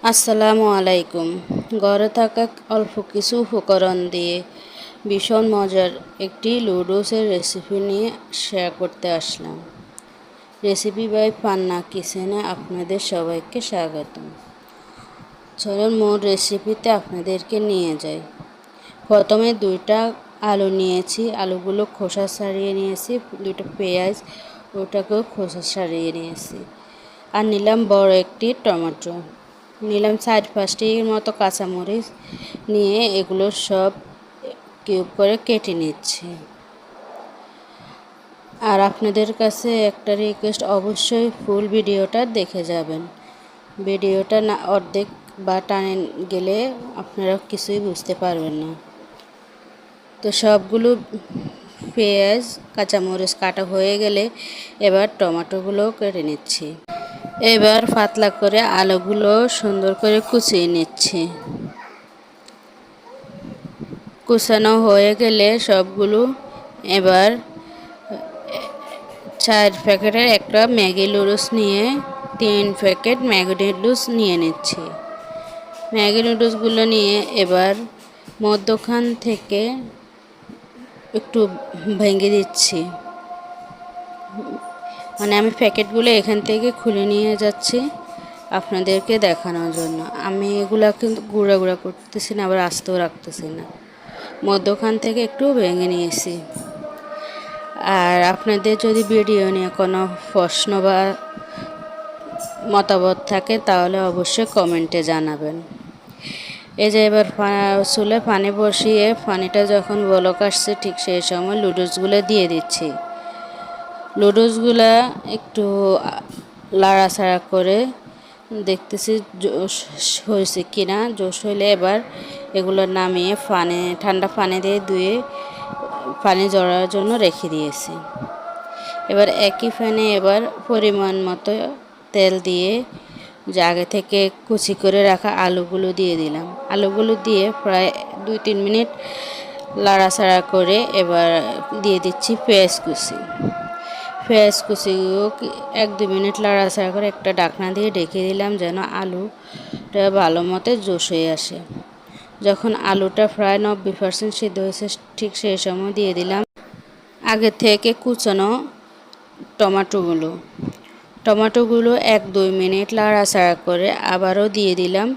আসসালামু আলাইকুম। ঘরে থাকা অল্প কিছু উপকরণ দিয়ে ভীষণ মজার একটি লুডোসের রেসিপি নিয়ে শেয়ার করতে আসলাম। রেসিপি বাই পান্না কিচেনে আপনাদের সবাইকে স্বাগতম। চলুন মূল রেসিপিতে আপনাদেরকে নিয়ে যাই। প্রথমে 2টা আলু নিয়েছি, আলুগুলো খোসা ছাড়িয়ে নিয়েছি। 2টা পেঁয়াজ, ওটাকেও খোসা ছাড়িয়ে নিয়েছি। আর নিলাম বড় একটি টমেটো, নিলাম 4-5টির মতো কাঁচামরিচ নিয়ে এগুলো সব কিউব করে কেটে নিচ্ছি। আর আপনাদের কাছে একটা রিকোয়েস্ট, অবশ্যই ফুল ভিডিওটা দেখে যাবেন। ভিডিওটা না অর্ধেক বা টানে গেলে আপনারা কিছুই বুঝতে পারবেন না। তো সবগুলো পেঁয়াজ কাঁচামরিচ কাটা হয়ে গেলে এবার টমেটোগুলো কেটে নিচ্ছি। এবার পাতলা করে আলুগুলো সুন্দর করে কুচিয়ে নিচ্ছি। কুচানো হয়ে গেলে সবগুলো এবার 4 প্যাকেটের একটা ম্যাগি নুডলস নিয়ে 3 প্যাকেট ম্যাগি নুডলস নিয়ে নিচ্ছি। ম্যাগি নুডলসগুলো নিয়ে এবার মধ্যখান থেকে একটু ভেঙে দিচ্ছি। মানে আমি প্যাকেটগুলো এখান থেকে খুলে নিয়ে যাচ্ছি আপনাদেরকে দেখানোর জন্য। আমি এগুলা কিন্তু গুঁড়া গুঁড়া করতেছি না, আবার আস্তেও রাখতেছি না, মধ্যখান থেকে একটু ভেঙে নিয়েছি। আর আপনাদের যদি ভিডিও নিয়ে কোনো প্রশ্ন বা মতামত থাকে তাহলে অবশ্যই কমেন্টে জানাবেন। এই যে এবার চুলে পানি বসিয়ে পানিটা যখন বলক আসছে ঠিক সেই সময় লুডলসগুলো দিয়ে দিচ্ছি। লুডলসগুলা একটু লাড়াচাড়া করে দেখতেছি হয়েছে কিনা। জোশ হইলে এবার এগুলো নামিয়ে ঠান্ডা পানি দিয়ে ধুয়ে পানি ঝরার জন্য রেখে দিয়েছি। এবার একই ফ্যানে এবার পরিমাণ মতো তেল দিয়ে যে আগে থেকে কুচি করে রাখা আলুগুলো দিয়ে দিলাম। আলুগুলো দিয়ে প্রায় 2-3 মিনিট লাড়াচাড়া করে এবার দিয়ে দিচ্ছি পেঁয়াজ কুচি। পেঁয়াজ কুচিও 1-2 মিনিট লাড়াচাড়া করে একটা ঢাকনা দিয়ে ঢেকে দিলাম যেন আলুটা ভালো মতো জোশ হয়ে আসে। যখন আলুটা প্রায় 90% সিদ্ধ হয়েছে ঠিক সেই সময় দিয়ে দিলাম আগে থেকে কুচানো টমেটোগুলো 1-2 মিনিট লাড়াচাড়া করে আবারও দিয়ে দিলাম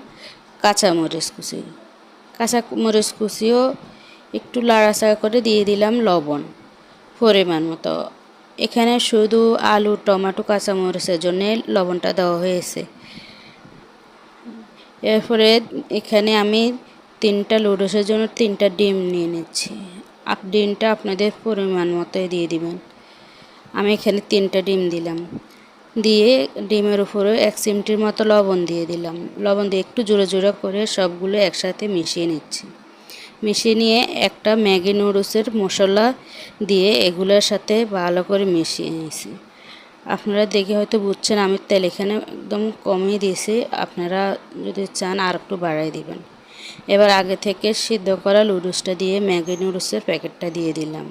কাঁচামরিচ কুচিও একটু লাড়াচাড়া করে দিয়ে দিলাম লবণ পরিমাণ মতো। এখানে শুধু আলু, টমেটো, কাঁচামরিচের জন্য লবণটা দেওয়া হয়েছে। এরপরে এখানে আমি 3টা লুডলসের জন্য 3টা ডিম নিয়ে নিচ্ছি। ডিমটা আপনাদের পরিমাণ মতো দিয়ে দিবেন। আমি এখানে 3টা ডিম দিলাম। দিয়ে ডিমের উপরে 1 চিমটির মতো লবণ দিয়ে দিলাম। লবণ দিয়ে একটু জোরে জোরে করে সবগুলো একসাথে মিশিয়ে নিচ্ছি। মিশিয়ে নিয়ে একটা ম্যাগি নুডলসের মশলা দিয়ে এগুলোর সাথে ভালো করে মিশিয়ে নিয়েছি। আপনারা দেখে হয়তো বুঝছেন আমি তেল এখানে একদম কমিয়ে দিয়েছি, আপনারা যদি চান আর একটু বাড়াই দিবেন। এবার আগে থেকে সিদ্ধ করা নুডলসটা দিয়ে ম্যাগি নুডলসের প্যাকেটটা দিয়ে দিলাম,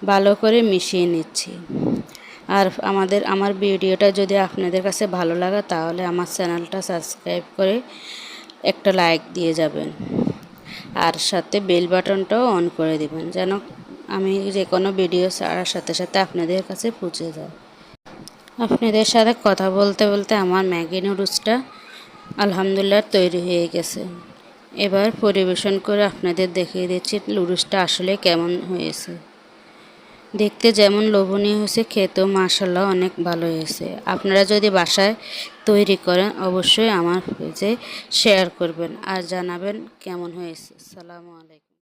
ভালো করে মিশিয়ে নিচ্ছি। আর আমার ভিডিওটা যদি আপনাদের কাছে ভালো লাগে তাহলে আমার চ্যানেলটা সাবস্ক্রাইব করে একটা লাইক দিয়ে যাবেন। আর সাথে বেল বাটনটাও অন করে দিবেন যেন আমি যে কোনো ভিডিও ছাড়ার সাথে সাথে আপনাদের কাছে পৌঁছে যায়। আপনাদের সাথে কথা বলতে বলতে আমার ম্যাগি নুডলসটা আলহামদুলিল্লাহ তৈরি হয়ে গেছে। এবার পরিবেশন করে আপনাদের দেখিয়ে দিচ্ছি নুডলসটা আসলে কেমন হয়েছে। দেখতে যেমন লোভনীয় হয়েছে, খেতেও মাশাআল্লাহ অনেক ভালো হয়েছে। আপনারা যদি বাসায় তৈরি করেন অবশ্যই আমার পেজে শেয়ার করবেন আর জানাবেন কেমন হয়েছে। আসসালামু আলাইকুম।